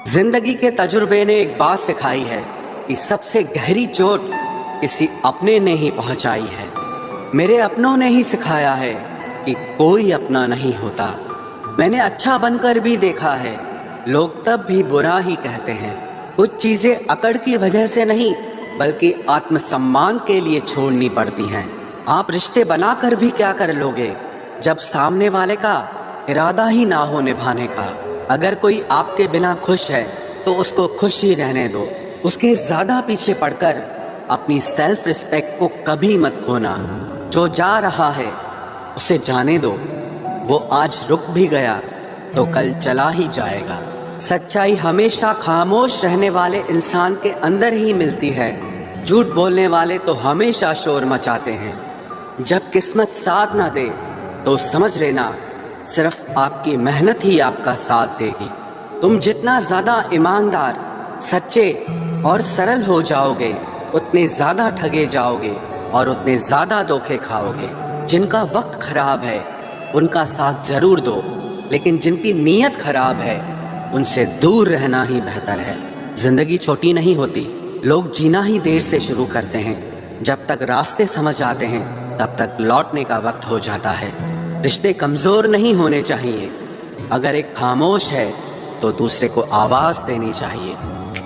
जिंदगी के तजुर्बे ने एक बात सिखाई है कि सबसे गहरी चोट किसी अपने ने ही पहुंचाई है। मेरे अपनों ने ही सिखाया है कि कोई अपना नहीं होता। मैंने अच्छा बनकर भी देखा है, लोग तब भी बुरा ही कहते हैं। कुछ चीजें अकड़ की वजह से नहीं बल्कि आत्मसम्मान के लिए छोड़नी पड़ती हैं। आप रिश्ते बनाकर भी क्या कर लोगे जब सामने वाले का इरादा ही ना हो निभाने का। अगर कोई आपके बिना खुश है तो उसको खुश ही रहने दो। उसके ज़्यादा पीछे पड़कर अपनी सेल्फ रिस्पेक्ट को कभी मत खोना। जो जा रहा है उसे जाने दो, वो आज रुक भी गया तो कल चला ही जाएगा। सच्चाई हमेशा खामोश रहने वाले इंसान के अंदर ही मिलती है। झूठ बोलने वाले तो हमेशा शोर मचाते हैं। जब किस्मत साथ ना दे तो समझ लेना सिर्फ आपकी मेहनत ही आपका साथ देगी। तुम जितना ज़्यादा ईमानदार, सच्चे और सरल हो जाओगे उतने ज़्यादा ठगे जाओगे और उतने ज़्यादा धोखे खाओगे। जिनका वक्त खराब है उनका साथ ज़रूर दो, लेकिन जिनकी नीयत खराब है उनसे दूर रहना ही बेहतर है। ज़िंदगी छोटी नहीं होती, लोग जीना ही देर से शुरू करते हैं। जब तक रास्ते समझ आते हैं तब तक लौटने का वक्त हो जाता है। रिश्ते कमज़ोर नहीं होने चाहिए। अगर एक खामोश है तो दूसरे को आवाज़ देनी चाहिए।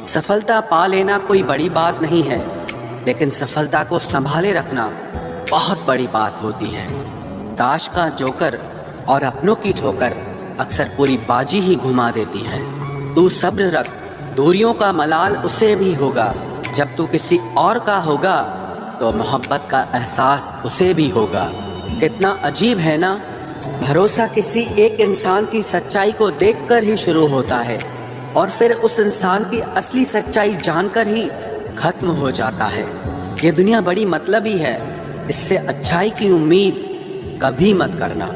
सफलता पा लेना कोई बड़ी बात नहीं है, लेकिन सफलता को संभाले रखना बहुत बड़ी बात होती है। ताश का जोकर और अपनों की ठोकर अक्सर पूरी बाजी ही घुमा देती है। तू सब्र रख, दूरियों का मलाल उसे भी होगा। जब तू किसी और का होगा तो मोहब्बत का एहसास उसे भी होगा। कितना अजीब है ना, भरोसा किसी एक इंसान की सच्चाई को देखकर ही शुरू होता है और फिर उस इंसान की असली सच्चाई जानकर ही खत्म हो जाता है। ये दुनिया बड़ी मतलबी है, इससे अच्छाई की उम्मीद कभी मत करना।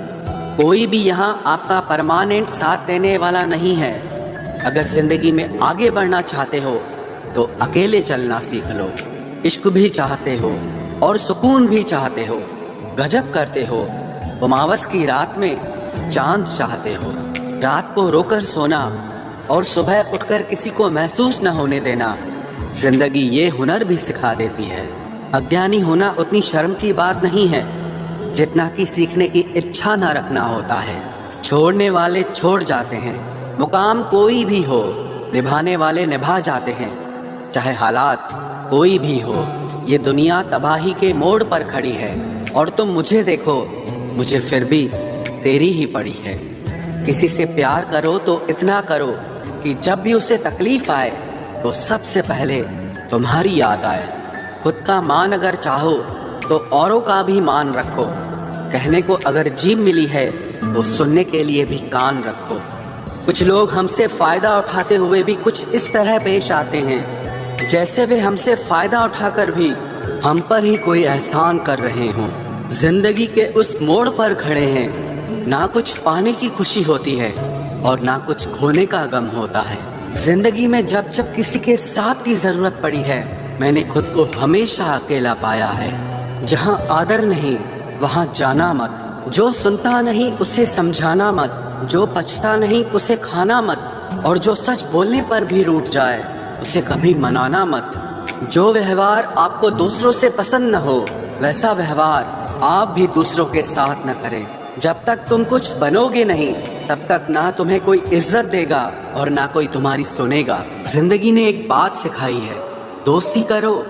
कोई भी यहाँ आपका परमानेंट साथ देने वाला नहीं है। अगर जिंदगी में आगे बढ़ना चाहते हो तो अकेले चलना सीख लो। इश्क भी चाहते हो और सुकून भी चाहते हो, गजब करते हो। अमावस की रात में चांद चाहते हो। रात को रोकर सोना और सुबह उठकर किसी को महसूस न होने देना जिंदगी ये हुनर भी सिखा देती है। अज्ञानी होना उतनी शर्म की बात नहीं है जितना कि सीखने की इच्छा न रखना होता है। छोड़ने वाले छोड़ जाते हैं, मुकाम कोई भी हो, निभाने वाले निभा जाते हैं। चाहे हालात कोई भी हो, ये दुनिया तबाही के मोड़ पर खड़ी है और तुम मुझे देखो, मुझे फिर भी तेरी ही पड़ी है। किसी से प्यार करो तो इतना करो कि जब भी उसे तकलीफ आए तो सबसे पहले तुम्हारी याद आए। खुद का मान अगर चाहो तो औरों का भी मान रखो। कहने को अगर जीभ मिली है तो सुनने के लिए भी कान रखो। कुछ लोग हमसे फ़ायदा उठाते हुए भी कुछ इस तरह पेश आते हैं जैसे वे हमसे फ़ायदा उठाकर भी हम पर ही कोई एहसान कर रहे हों। जिंदगी के उस मोड़ पर खड़े हैं, ना कुछ पाने की खुशी होती है और ना कुछ खोने का गम होता है। जिंदगी में जब जब किसी के साथ की ज़रूरत पड़ी है मैंने खुद को हमेशा अकेला पाया है। जहाँ आदर नहीं वहाँ जाना मत, जो सुनता नहीं उसे समझाना मत, जो पछता नहीं उसे खाना मत, और जो सच बोलने पर भी रूठ जाए उसे कभी मनाना मत। जो व्यवहार आपको दूसरों से पसंद न हो वैसा व्यवहार आप भी दूसरों के साथ न करें। जब तक तुम कुछ बनोगे नहीं तब तक ना तुम्हें कोई इज्जत देगा और ना कोई तुम्हारी सुनेगा। जिंदगी ने एक बात सिखाई है, दोस्ती करो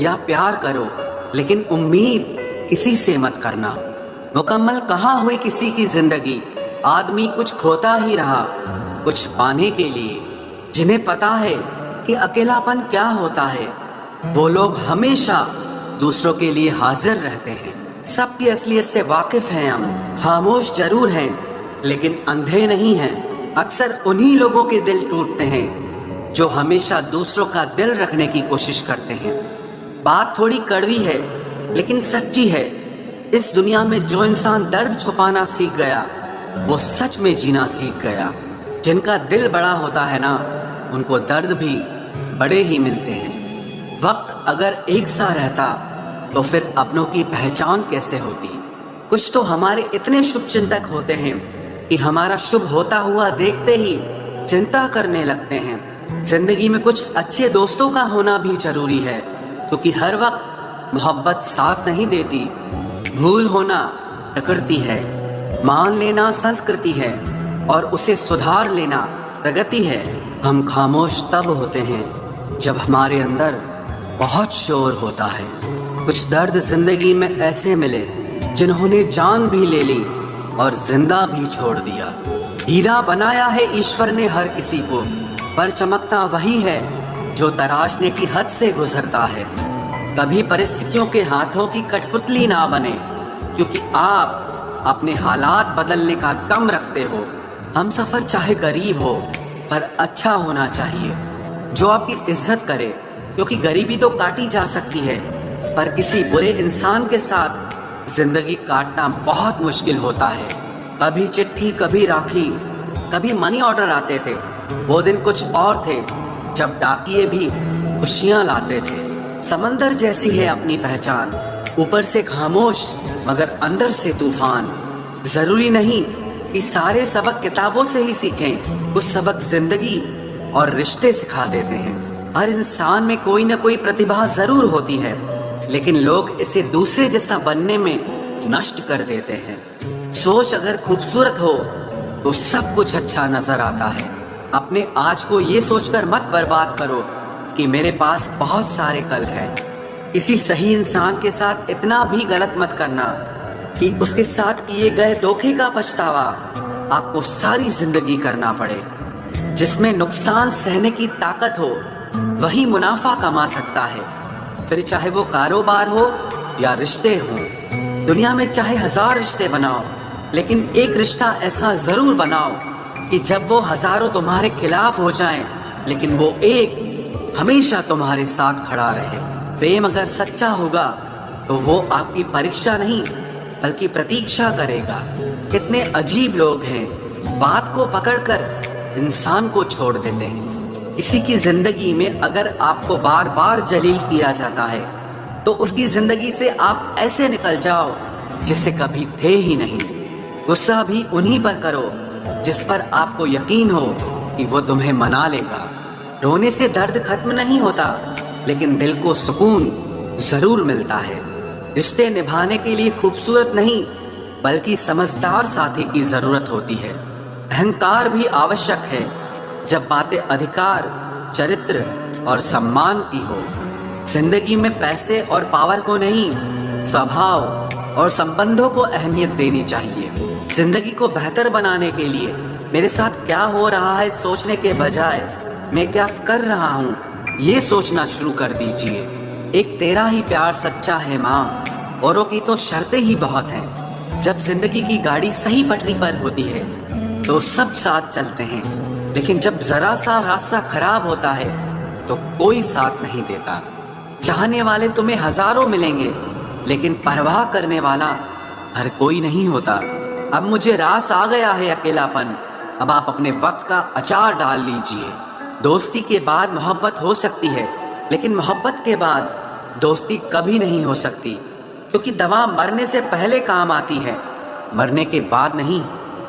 या प्यार करो लेकिन उम्मीद किसी से मत करना। मुकम्मल कहाँ हुई किसी की जिंदगी, आदमी कुछ खोता ही रहा कुछ पाने के लिए। जिन्हें पता है कि अकेलापन क्या होता है वो लोग हमेशा दूसरों के लिए हाजिर रहते हैं। सबकी असलियत से वाकिफ हैं हम, खामोश जरूर हैं लेकिन अंधे नहीं हैं। अक्सर उन्हीं लोगों के दिल टूटते हैं जो हमेशा दूसरों का दिल रखने की कोशिश करते हैं। बात थोड़ी कड़वी है लेकिन सच्ची है। इस दुनिया में जो इंसान दर्द छुपाना सीख गया वो सच में जीना सीख गया। जिनका दिल बड़ा होता है ना उनको दर्द भी बड़े ही मिलते हैं। वक्त अगर एक सा रहता तो फिर अपनों की पहचान कैसे होती। कुछ तो हमारे इतने शुभ चिंतक होते हैं कि हमारा शुभ होता हुआ देखते ही चिंता करने लगते हैं। जिंदगी में कुछ अच्छे दोस्तों का होना भी जरूरी है, क्योंकि हर वक्त मोहब्बत साथ नहीं देती। भूल होना प्रकृति है, मान लेना संस्कृति है, और उसे सुधार लेना प्रगति है। हम खामोश तब होते हैं जब हमारे अंदर बहुत शोर होता है। कुछ दर्द जिंदगी में ऐसे मिले जिन्होंने जान भी ले ली और जिंदा भी छोड़ दिया। हीरा बनाया है ईश्वर ने हर किसी को, पर चमकता वही है जो तराशने की हद से गुजरता है। कभी परिस्थितियों के हाथों की कठपुतली ना बने, क्योंकि आप अपने हालात बदलने का दम रखते हो। हम सफर चाहे गरीब हो पर अच्छा होना चाहिए, जो आपकी इज्जत करे, क्योंकि गरीबी तो काटी जा सकती है, पर किसी बुरे इंसान के साथ जिंदगी काटना बहुत मुश्किल होता है। कभी चिट्ठी, कभी राखी, कभी मनी ऑर्डर आते थे। वो दिन कुछ और थे जब डाकिये भी खुशियां लाते थे। समंदर जैसी है अपनी पहचान, ऊपर से खामोश मगर अंदर से तूफान। जरूरी नहीं कि सारे सबक किताबों से ही सीखें, कुछ सबक जिंदगी और रिश्ते सिखा देते हैं। हर इंसान में कोई ना कोई प्रतिभा जरूर होती है, लेकिन लोग इसे दूसरे जैसा बनने में नष्ट कर देते हैं। सोच अगर खूबसूरत हो तो सब कुछ अच्छा नजर आता है। अपने आज को ये सोचकर मत बर्बाद करो कि मेरे पास बहुत सारे कल हैं। किसी सही इंसान के साथ इतना भी गलत मत करना कि उसके साथ किए गए धोखे का पछतावा आपको सारी जिंदगी करना पड़े। जिसमें नुकसान सहने की ताकत हो वही मुनाफा कमा सकता है, फिर चाहे वो कारोबार हो या रिश्ते हो। दुनिया में चाहे 1000 रिश्ते बनाओ, लेकिन एक रिश्ता ऐसा जरूर बनाओ कि जब वो हजारों तुम्हारे खिलाफ हो जाएं, लेकिन वो एक हमेशा तुम्हारे साथ खड़ा रहे। प्रेम अगर सच्चा होगा तो वो आपकी परीक्षा नहीं बल्कि प्रतीक्षा करेगा। कितने अजीब लोग हैं, बात को पकड़कर इंसान को छोड़ देते हैं। किसी की जिंदगी में अगर आपको बार बार जलील किया जाता है तो उसकी जिंदगी से आप ऐसे निकल जाओ जिससे कभी थे ही नहीं। गुस्सा भी उन्हीं पर करो जिस पर आपको यकीन हो कि वो तुम्हें मना लेगा। रोने से दर्द खत्म नहीं होता, लेकिन दिल को सुकून जरूर मिलता है। रिश्ते निभाने के लिए खूबसूरत नहीं बल्कि समझदार साथी की जरूरत होती है। अहंकार भी आवश्यक है जब बातें अधिकार, चरित्र और सम्मान की हो। जिंदगी में पैसे और पावर को नहीं, स्वभाव और संबंधों को अहमियत देनी चाहिए। जिंदगी को बेहतर बनाने के लिए मेरे साथ क्या हो रहा है सोचने के बजाय मैं क्या कर रहा हूँ ये सोचना शुरू कर दीजिए। एक तेरा ही प्यार सच्चा है माँ, औरों की तो शर्तें ही बहुत हैं। जब जिंदगी की गाड़ी सही पटरी पर होती है तो सब साथ चलते हैं, लेकिन जब जरा सा रास्ता खराब होता है तो कोई साथ नहीं देता। चाहने वाले तुम्हें हजारों मिलेंगे, लेकिन परवाह करने वाला हर कोई नहीं होता। अब मुझे रास आ गया है अकेलापन, अब आप अपने वक्त का अचार डाल लीजिए। दोस्ती के बाद मोहब्बत हो सकती है, लेकिन मोहब्बत के बाद दोस्ती कभी नहीं हो सकती, क्योंकि दवा मरने से पहले काम आती है, मरने के बाद नहीं।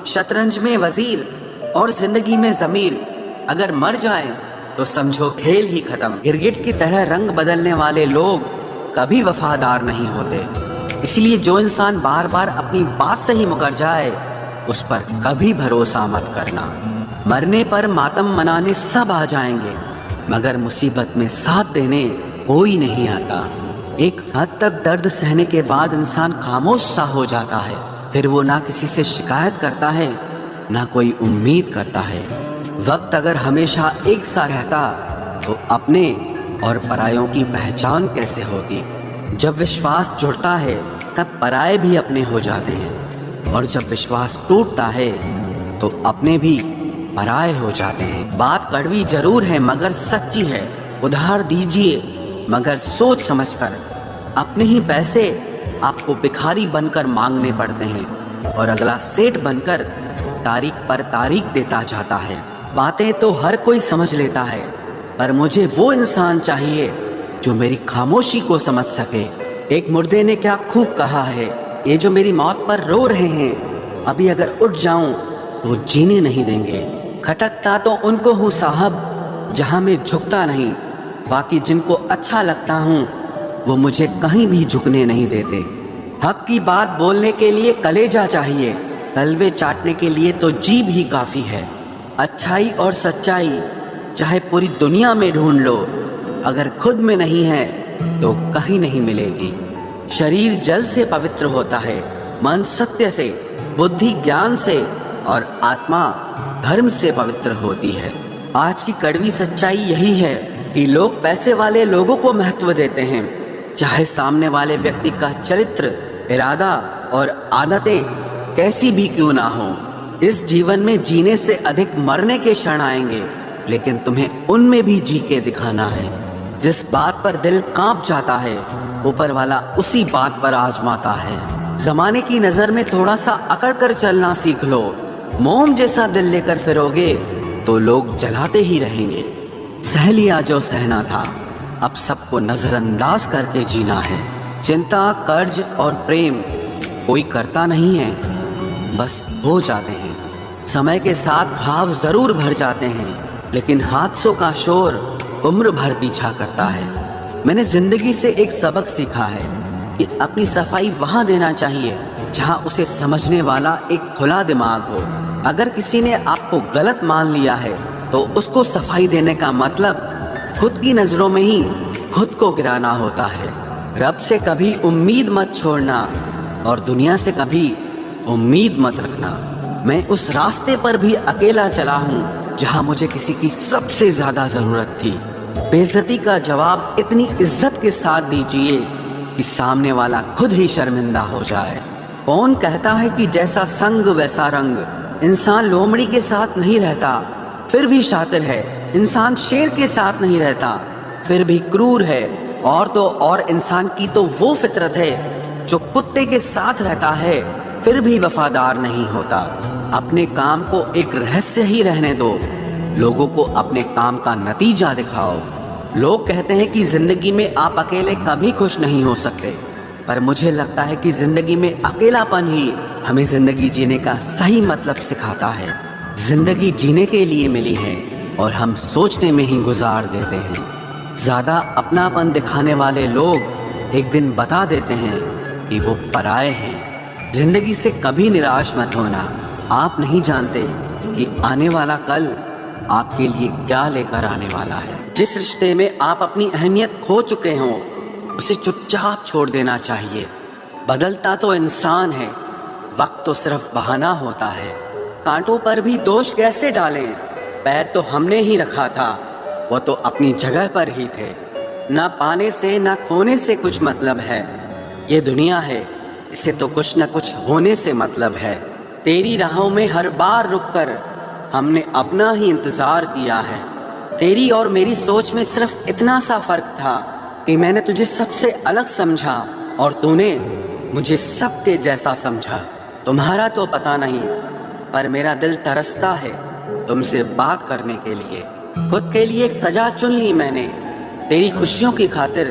शतरंज में वजीर और जिंदगी में जमीर अगर मर जाए तो समझो खेल ही खत्म। गिरगिट की तरह रंग बदलने वाले लोग कभी वफादार नहीं होते, इसलिए जो इंसान बार बार अपनी बात से ही मुकर जाए उस पर कभी भरोसा मत करना। मरने पर मातम मनाने सब आ जाएंगे, मगर मुसीबत में साथ देने कोई नहीं आता। एक हद तक दर्द सहने के बाद इंसान खामोश सा हो जाता है, फिर वो ना किसी से शिकायत करता है ना कोई उम्मीद करता है। वक्त अगर हमेशा एक सा रहता तो अपने और परायों की पहचान कैसे होती। जब विश्वास जुड़ता है तब पराये भी अपने हो जाते हैं, और जब विश्वास टूटता है तो अपने भी पराये हो जाते हैं। बात कड़वी जरूर है मगर सच्ची है। उधार दीजिए मगर सोच समझकर। अपने ही पैसे आपको भिखारी बनकर मांगने पड़ते हैं, और अगला सेठ बनकर तारीख पर तारीख देता जाता है। बातें तो हर कोई समझ लेता है, पर मुझे वो इंसान चाहिए जो मेरी खामोशी को समझ सके। एक मुर्दे ने क्या खूब कहा है, ये जो मेरी मौत पर रो रहे हैं, अभी अगर उठ जाऊं तो जीने नहीं देंगे। खटकता तो उनको हूँ साहब, जहां मैं झुकता नहीं, बाकी जिनको अच्छा लगता हूँ वो मुझे कहीं भी झुकने नहीं देते। हक की बात बोलने के लिए कलेजा चाहिए, तलवे चाटने के लिए तो जीभ ही काफ़ी है। अच्छाई और सच्चाई चाहे पूरी दुनिया में ढूंढ लो, अगर खुद में नहीं है तो कहीं नहीं मिलेगी। शरीर जल से पवित्र होता है, मन सत्य से, बुद्धि ज्ञान से और आत्मा धर्म से पवित्र होती है। आज की कड़वी सच्चाई यही है कि लोग पैसे वाले लोगों को महत्व देते हैं, चाहे सामने वाले व्यक्ति का चरित्र, इरादा और आदतें कैसी भी क्यों ना हो। इस जीवन में जीने से अधिक मरने के क्षण आएंगे, लेकिन तुम्हें उनमें भी जी के दिखाना है। जिस बात पर दिल कांप जाता है, ऊपर वाला उसी बात पर आजमाता है। जमाने की नजर में थोड़ा सा अकड़ कर चलना सीख लो। मोम जैसा दिल लेकर फिरोगे तो लोग जलाते ही रहेंगे। सह लिया जो सहना था, अब सबको नजरअंदाज करके जीना है। चिंता, कर्ज और प्रेम कोई करता नहीं है, बस हो जाते हैं। समय के साथ घाव जरूर भर जाते हैं, लेकिन हादसों का शोर उम्र भर पीछा करता है। मैंने जिंदगी से एक सबक सीखा है कि अपनी सफाई वहां देना चाहिए जहां उसे समझने वाला एक खुला दिमाग हो। अगर किसी ने आपको गलत मान लिया है तो उसको सफाई देने का मतलब खुद की नजरों में ही खुद को गिराना होता है। रब से कभी उम्मीद मत छोड़ना और दुनिया से कभी उम्मीद मत रखना। मैं उस रास्ते पर भी अकेला चला हूँ जहाँ मुझे किसी की सबसे ज्यादा जरूरत थी। बेइज्जती का जवाब इतनी इज्जत के साथ दीजिए कि सामने वाला खुद ही शर्मिंदा हो जाए। कौन कहता है कि जैसा संग वैसा रंग। इंसान लोमड़ी के साथ नहीं रहता फिर भी शातिर है, इंसान शेर के साथ नहीं रहता फिर भी क्रूर है, और तो और इंसान की तो वो फितरत है जो कुत्ते के साथ रहता है फिर भी वफादार नहीं होता। अपने काम को एक रहस्य ही रहने दो, लोगों को अपने काम का नतीजा दिखाओ। लोग कहते हैं कि जिंदगी में आप अकेले कभी खुश नहीं हो सकते, पर मुझे लगता है कि जिंदगी में अकेलापन ही हमें जिंदगी जीने का सही मतलब सिखाता है। जिंदगी जीने के लिए मिली है और हम सोचने में ही गुजार देते हैं। ज्यादा अपनापन दिखाने वाले लोग एक दिन बता देते हैं कि वो पराये हैं। जिंदगी से कभी निराश मत होना, आप नहीं जानते कि आने वाला कल आपके लिए क्या लेकर आने वाला है। जिस रिश्ते में आप अपनी अहमियत खो चुके हों उसे चुपचाप छोड़ देना चाहिए। बदलता तो इंसान है, वक्त तो सिर्फ बहाना होता है। कांटों पर भी दोष कैसे डालें, पैर तो हमने ही रखा था, वो तो अपनी जगह पर ही थे। ना पाने से ना खोने से कुछ मतलब है, ये दुनिया है इसे तो कुछ न कुछ होने से मतलब है। तेरी राहों में हर बार रुककर हमने अपना ही इंतजार किया है। तेरी और मेरी सोच में सिर्फ इतना सा फर्क था कि मैंने तुझे सबसे अलग समझा और तूने मुझे सबके जैसा समझा। तुम्हारा तो पता नहीं, पर मेरा दिल तरसता है तुमसे बात करने के लिए। खुद के लिए एक सजा चुन ली मैंने, तेरी खुशियों की खातिर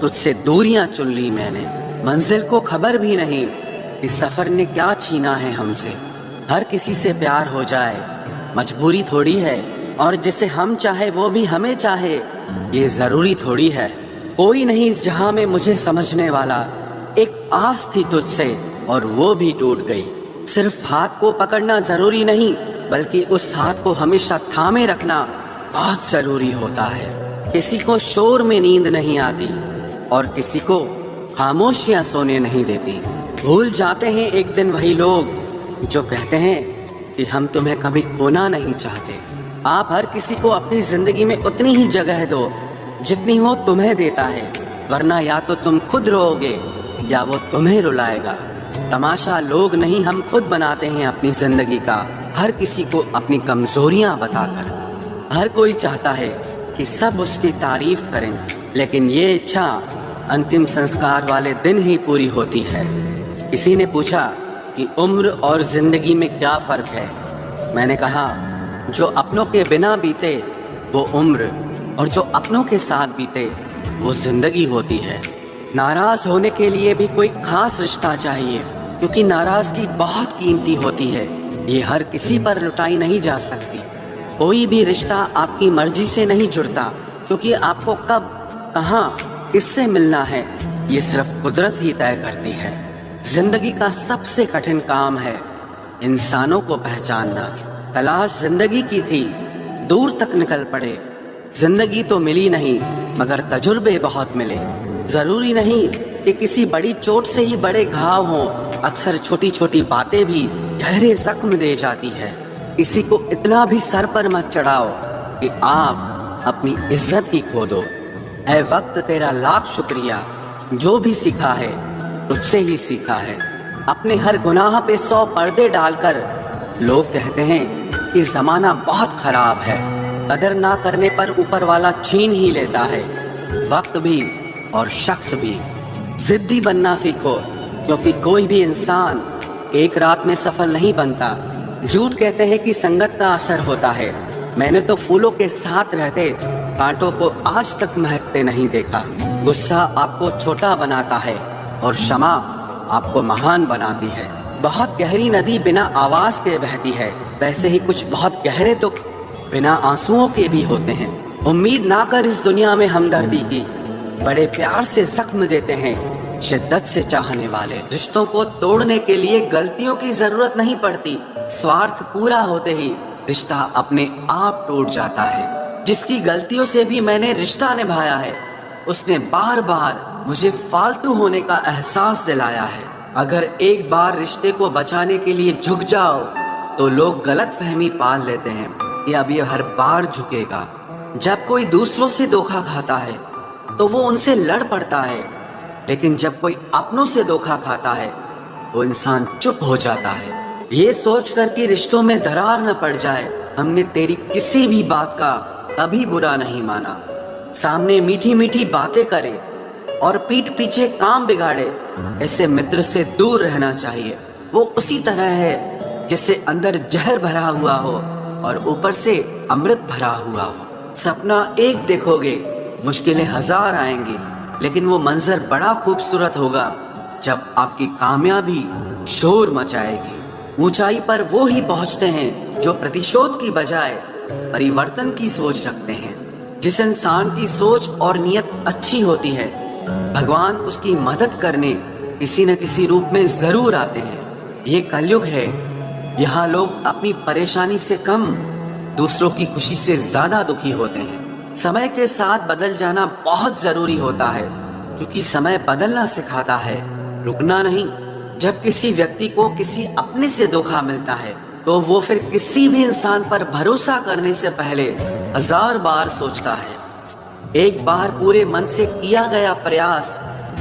तुझसे दूरियां चुन ली मैंने। मंजिल को खबर भी नहीं कि सफर ने क्या छीना है हमसे। हर किसी से प्यार हो जाए मजबूरी थोड़ी है, और जिसे हम चाहे वो भी हमें चाहे ये जरूरी थोड़ी है। कोई नहीं इस जहां में मुझे समझने वाला, एक आस थी तुझसे और वो भी टूट गई। सिर्फ हाथ को पकड़ना जरूरी नहीं, बल्कि उस हाथ को हमेशा थामे रखना बहुत जरूरी होता है। किसी को शोर में नींद नहीं आती और किसी को खामोशियां सोने नहीं देती। भूल जाते हैं एक दिन वही लोग जो कहते हैं कि हम तुम्हें कभी खोना नहीं चाहते। आप हर किसी को अपनी जिंदगी में उतनी ही जगह दो जितनी वो तुम्हें देता है, वरना या तो तुम खुद रोओगे या वो तुम्हें रुलाएगा। तमाशा लोग नहीं, हम खुद बनाते हैं अपनी जिंदगी का, हर किसी को अपनी कमजोरियां बताकर। हर कोई चाहता है कि सब उसकी तारीफ करें, लेकिन ये इच्छा अंतिम संस्कार वाले दिन ही पूरी होती है। किसी ने पूछा कि उम्र और जिंदगी में क्या फर्क है। मैंने कहा जो अपनों के बिना बीते वो उम्र, और जो अपनों के साथ बीते वो जिंदगी होती है। नाराज होने के लिए भी कोई खास रिश्ता चाहिए, क्योंकि नाराजगी बहुत कीमती होती है, ये हर किसी पर लुटाई नहीं जा सकती। कोई भी रिश्ता आपकी मर्जी से नहीं जुड़ता, क्योंकि आपको कब, कहाँ, किससे मिलना है ये सिर्फ कुदरत ही तय करती है। जिंदगी का सबसे कठिन काम है इंसानों को पहचानना। तलाश जिंदगी की थी, दूर तक निकल पड़े। जिंदगी तो मिली नहीं मगर तजुर्बे बहुत मिले। जरूरी नहीं कि किसी बड़ी चोट से ही बड़े घाव हों, अक्सर छोटी छोटी बातें भी गहरे जख्म दे जाती है। किसी को इतना भी सर पर मत चढ़ाओ कि आप अपनी इज्जत ही खो दो। ऐ वक्त तेरा लाख शुक्रिया, जो भी सीखा है तुझसे ही सीखा है। अपने हर गुनाह पे 100 पर्दे डालकर लोग कहते हैं कि जमाना बहुत खराब है। कदर ना करने पर ऊपर वाला छीन ही लेता है, वक्त भी और शख्स भी। जिद्दी बनना सीखो, क्योंकि कोई भी इंसान एक रात में सफल नहीं बनता। झूठ कहते हैं कि संगत का असर होता है। मैंने तो फूलों के साथ रहते कांटों को आज तक महकते नहीं देखा। गुस्सा आपको छोटा बनाता है और क्षमा आपको महान बनाती है। बहुत गहरी नदी बिना आवाज के बहती है, वैसे ही कुछ बहुत गहरे तो बिना आंसुओं के भी होते हैं। उम्मीद ना कर इस दुनिया में हमदर्दी की, बड़े प्यार से जख्म देते हैं शिद्दत से चाहने वाले। रिश्तों को तोड़ने के लिए गलतियों की जरूरत नहीं पड़ती, स्वार्थ पूरा होते ही रिश्ता अपने आप टूट जाता है। जिसकी गलतियों से भी मैंने रिश्ता निभाया है, उसने बार बार मुझे फालतू होने का एहसास दिलाया है। अगर एक बार रिश्ते को बचाने के लिए झुक जाओ तो लोग गलत फहमी पाल लेते हैं कि अब ये हर बार झुकेगा। जब कोई दूसरों से धोखा खाता है तो वो उनसे लड़ पड़ता है, लेकिन जब कोई अपनों से धोखा खाता है तो इंसान चुप हो जाता है। ये सोचकर कि रिश्तों में दरार न पड़ जाए, हमने तेरी किसी भी बात का कभी बुरा नहीं माना। सामने मीठी मीठी बातें करे और पीठ पीछे काम बिगाड़े, ऐसे मित्र से दूर रहना चाहिए। वो उसी तरह है जैसे अंदर जहर भरा हुआ हो और ऊपर से अमृत भरा हुआ हो। सपना एक देखोगे, मुश्किलें 1000 आएंगी, लेकिन वो मंजर बड़ा खूबसूरत होगा जब आपकी कामयाबी शोर मचाएगी। ऊंचाई पर वो ही पहुंचते हैं जो प्रतिशोध की बजाय परिवर्तन की सोच रखते हैं। जिस इंसान की सोच और नियत अच्छी होती है, भगवान उसकी मदद करने किसी न किसी रूप में जरूर आते हैं। ये कलयुग है, यहाँ लोग अपनी परेशानी से कम दूसरों की खुशी से ज्यादा दुखी होते हैं। समय के साथ बदल जाना बहुत जरूरी होता है, क्योंकि समय बदलना सिखाता है, रुकना नहीं। जब किसी व्यक्ति को किसी अपने से धोखा मिलता है तो वो फिर किसी भी इंसान पर भरोसा करने से पहले 1000 बार सोचता है। एक बार पूरे मन से किया गया प्रयास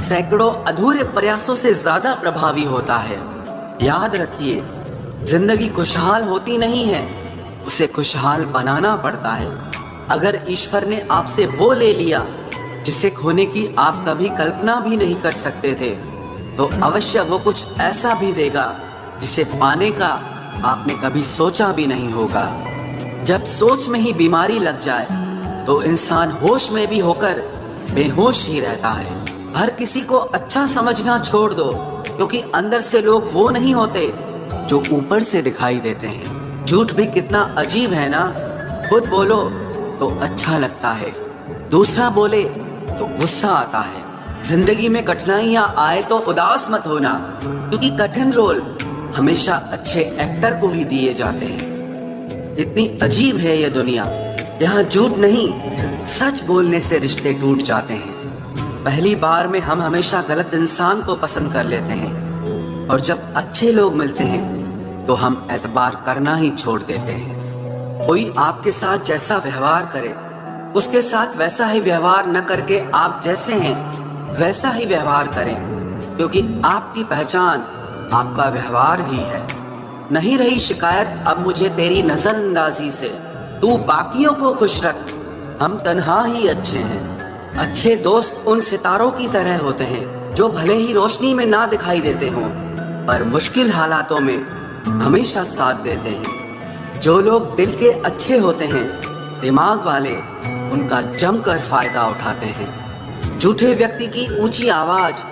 सैकड़ों अधूरे प्रयासों से ज्यादा प्रभावी होता है। याद रखिए, जिंदगी खुशहाल होती नहीं है, उसे खुशहाल बनाना पड़ता है। अगर ईश्वर ने आपसे वो ले लिया जिसे खोने की आप कभी कल्पना भी नहीं कर सकते थे, तो अवश्य वो कुछ ऐसा भी देगा जिसे पाने का आपने कभी सोचा भी नहीं होगा। जब सोच में ही बीमारी लग जाए तो इंसान होश में भी होकर बेहोश ही रहता है। हर किसी को अच्छा समझना छोड़ दो, क्योंकि अंदर से लोग वो नहीं होते जो ऊपर से दिखाई देते हैं। झूठ भी कितना अजीब है ना, खुद बोलो तो अच्छा लगता है, दूसरा बोले तो गुस्सा आता है। जिंदगी में कठिनाइयां आए तो उदास मत होना, क्योंकि कठिन रोल हमेशा अच्छे एक्टर को ही दिए जाते हैं। इतनी अजीब है ये दुनिया, यहाँ झूठ नहीं सच बोलने से रिश्ते टूट जाते हैं। पहली बार में हम हमेशा गलत इंसान को पसंद कर लेते हैं, और जब अच्छे लोग मिलते हैं तो हम एतबार करना ही छोड़ देते हैं। कोई आपके साथ जैसा व्यवहार करे, उसके साथ वैसा ही व्यवहार न करके आप जैसे हैं वैसा ही व्यवहार करें, क्योंकि आपकी पहचान आपका व्यवहार ही है। नहीं रही शिकायत अब मुझे तेरी नजरअंदाजी से, तू बाकियों को खुश रख, हम तन्हा ही अच्छे हैं। अच्छे दोस्त उन सितारों की तरह होते हैं जो भले ही रोशनी में ना दिखाई देते हों, पर मुश्किल हालातों में हमेशा साथ देते हैं। जो लोग दिल के अच्छे होते हैं, दिमाग वाले उनका जमकर फायदा उठाते हैं। झूठे व्यक्ति की ऊंची आवाज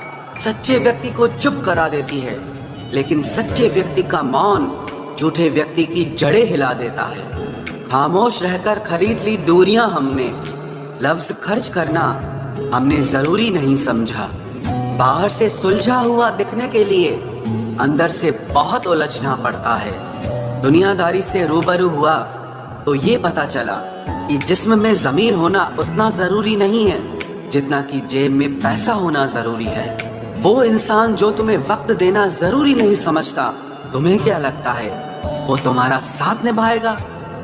सच्चे व्यक्ति को चुप करा देती है, लेकिन सच्चे व्यक्ति का मौन झूठे व्यक्ति की जड़ें हिला देता है। खामोश रहकर खरीद ली दूरियां हमने। लफ्ज खर्च करना हमने जरूरी नहीं समझा। बाहर से सुलझा हुआ दिखने के लिए अंदर से बहुत उलझना पड़ता है। दुनियादारी से रूबरू हुआ तो ये पता चला कि जिस्म में ज़मीर होना उतना ज़रूरी नहीं है जितना कि जेब में पैसा होना ज़रूरी है। वो इंसान जो तुम्हें वक्त देना ज़रूरी नहीं समझता, तुम्हें क्या लगता है वो तुम्हारा साथ निभाएगा?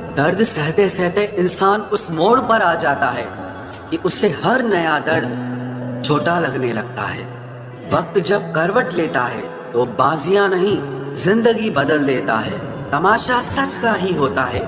दर्द सहते सहते इंसान उस मोड़ पर आ जाता है कि उसे हर नया दर्द छोटा लगने लगता है। वक्त जब करवट लेता है तो बाजियां नहीं जिंदगी बदल देता है। तमाशा सच का ही होता है।